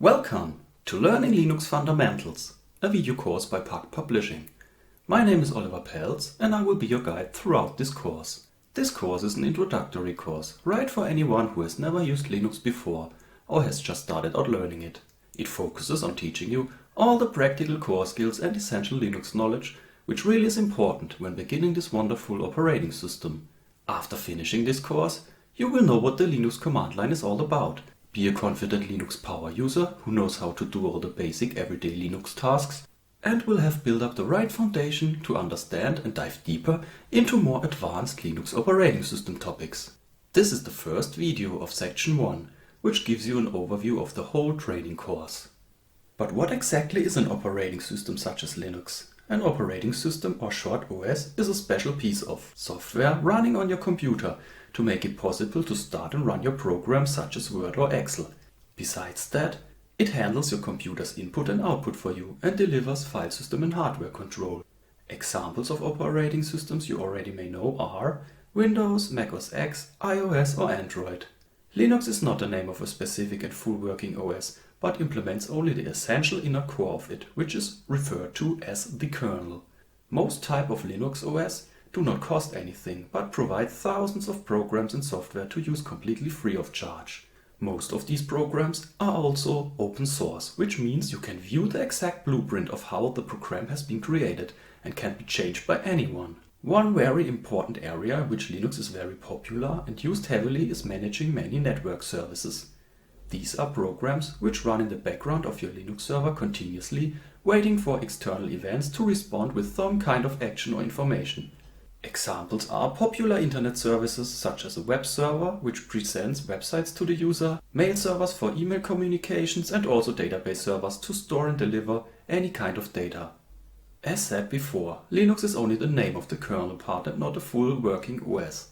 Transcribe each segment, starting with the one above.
Welcome to Learning Linux Fundamentals, a video course by Puck Publishing. My name is Oliver Pelz and I will be your guide throughout this course. This course is an introductory course, right for anyone who has never used Linux before or has just started out learning it. It focuses on teaching you all the practical core skills and essential Linux knowledge, which really is important when beginning this wonderful operating system. After finishing this course, you will know what the Linux command line is all about. Be a confident Linux power user who knows how to do all the basic everyday Linux tasks and will have built up the right foundation to understand and dive deeper into more advanced Linux operating system topics. This is the first video of section 1, which gives you an overview of the whole training course. But what exactly is an operating system such as Linux? An operating system, or short OS, is a special piece of software running on your computer to make it possible to start and run your programs such as Word or Excel. Besides that, it handles your computer's input and output for you and delivers file system and hardware control. Examples of operating systems you already may know are Windows, Mac OS X, iOS or Android. Linux is not the name of a specific and full working OS, but implements only the essential inner core of it, which is referred to as the kernel. Most types of Linux OS do not cost anything, but provide thousands of programs and software to use completely free of charge. Most of these programs are also open source, which means you can view the exact blueprint of how the program has been created and can be changed by anyone. One very important area in which Linux is very popular and used heavily is managing many network services. These are programs which run in the background of your Linux server continuously, waiting for external events to respond with some kind of action or information. Examples are popular internet services such as a web server, which presents websites to the user, mail servers for email communications, and also database servers to store and deliver any kind of data. As said before, Linux is only the name of the kernel part and not a full working OS.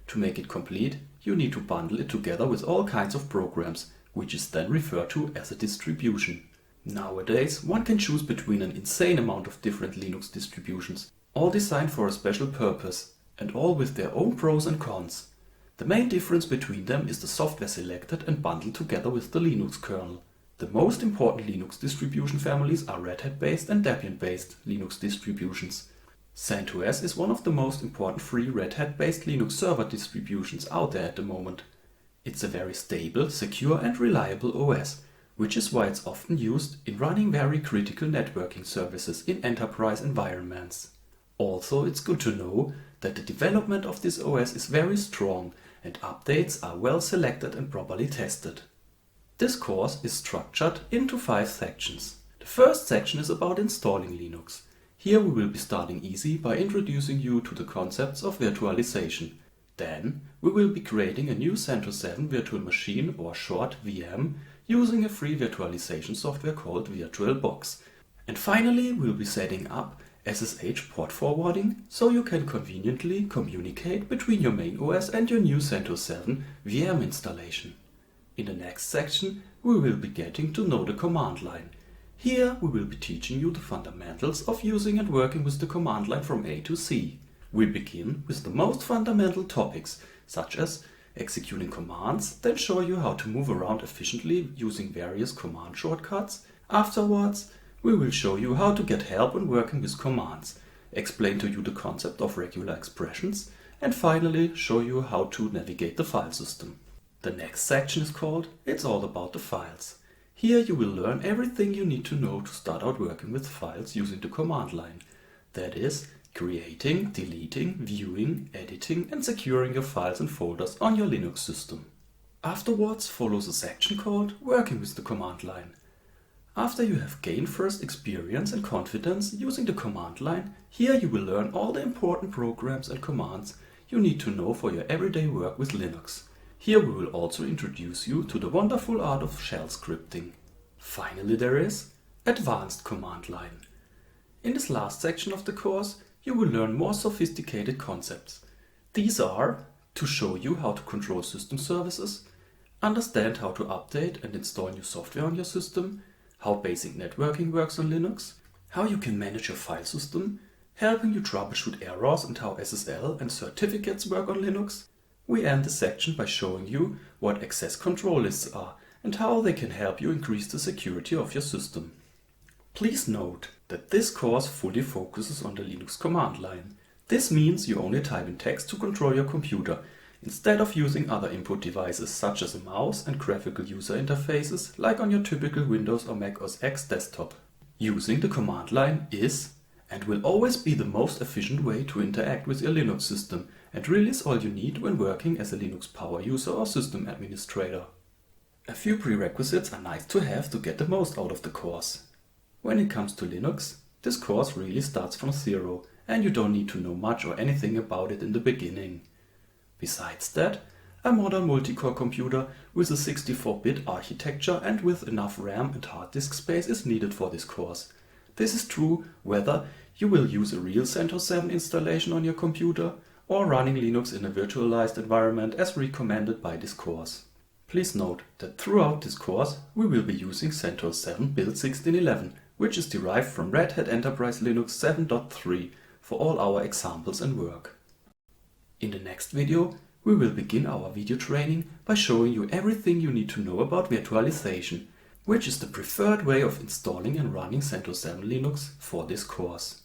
To make it complete, you need to bundle it together with all kinds of programs, which is then referred to as a distribution. Nowadays, one can choose between an insane amount of different Linux distributions, all designed for a special purpose, and all with their own pros and cons. The main difference between them is the software selected and bundled together with the Linux kernel. The most important Linux distribution families are Red Hat based and Debian based Linux distributions. CentOS is one of the most important free Red Hat based Linux server distributions out there at the moment. It's a very stable, secure and reliable OS, which is why it's often used in running very critical networking services in enterprise environments. Also, it's good to know that the development of this OS is very strong and updates are well selected and properly tested. This course is structured into 5 sections. The first section is about installing Linux. Here we will be starting easy by introducing you to the concepts of virtualization. Then we will be creating a new CentOS 7 virtual machine, or short VM, using a free virtualization software called Virtualbox. And finally we'll be setting up SSH port forwarding so you can conveniently communicate between your main OS and your new CentOS 7 VM installation. In the next section we will be getting to know the command line. Here we will be teaching you the fundamentals of using and working with the command line from A to Z. We begin with the most fundamental topics, such as executing commands, then show you how to move around efficiently using various command shortcuts. Afterwards, we will show you how to get help when working with commands, explain to you the concept of regular expressions, and finally show you how to navigate the file system. The next section is called It's All About the Files. Here you will learn everything you need to know to start out working with files using the command line. That is, creating, deleting, viewing, editing and securing your files and folders on your Linux system. Afterwards follows a section called Working with the command line. After you have gained first experience and confidence using the command line, here you will learn all the important programs and commands you need to know for your everyday work with Linux. Here we will also introduce you to the wonderful art of shell scripting. Finally there is Advanced Command Line. In this last section of the course, you will learn more sophisticated concepts. These are to show you how to control system services, understand how to update and install new software on your system, how basic networking works on Linux, how you can manage your file system, helping you troubleshoot errors and how SSL and certificates work on Linux. We end the section by showing you what access control lists are and how they can help you increase the security of your system. Please note that this course fully focuses on the Linux command line. This means you only type in text to control your computer, instead of using other input devices such as a mouse and graphical user interfaces like on your typical Windows or Mac OS X desktop. Using the command line is and will always be the most efficient way to interact with your Linux system, and really is all you need when working as a Linux power user or system administrator. A few prerequisites are nice to have to get the most out of the course. When it comes to Linux, this course really starts from zero, and you don't need to know much or anything about it in the beginning. Besides that, a modern multi-core computer with a 64-bit architecture and with enough RAM and hard disk space is needed for this course. This is true whether you will use a real CentOS 7 installation on your computer or running Linux in a virtualized environment as recommended by this course. Please note that throughout this course we will be using CentOS 7 build 1611, which is derived from Red Hat Enterprise Linux 7.3 for all our examples and work. In the next video, we will begin our video training by showing you everything you need to know about virtualization, which is the preferred way of installing and running CentOS 7 Linux for this course.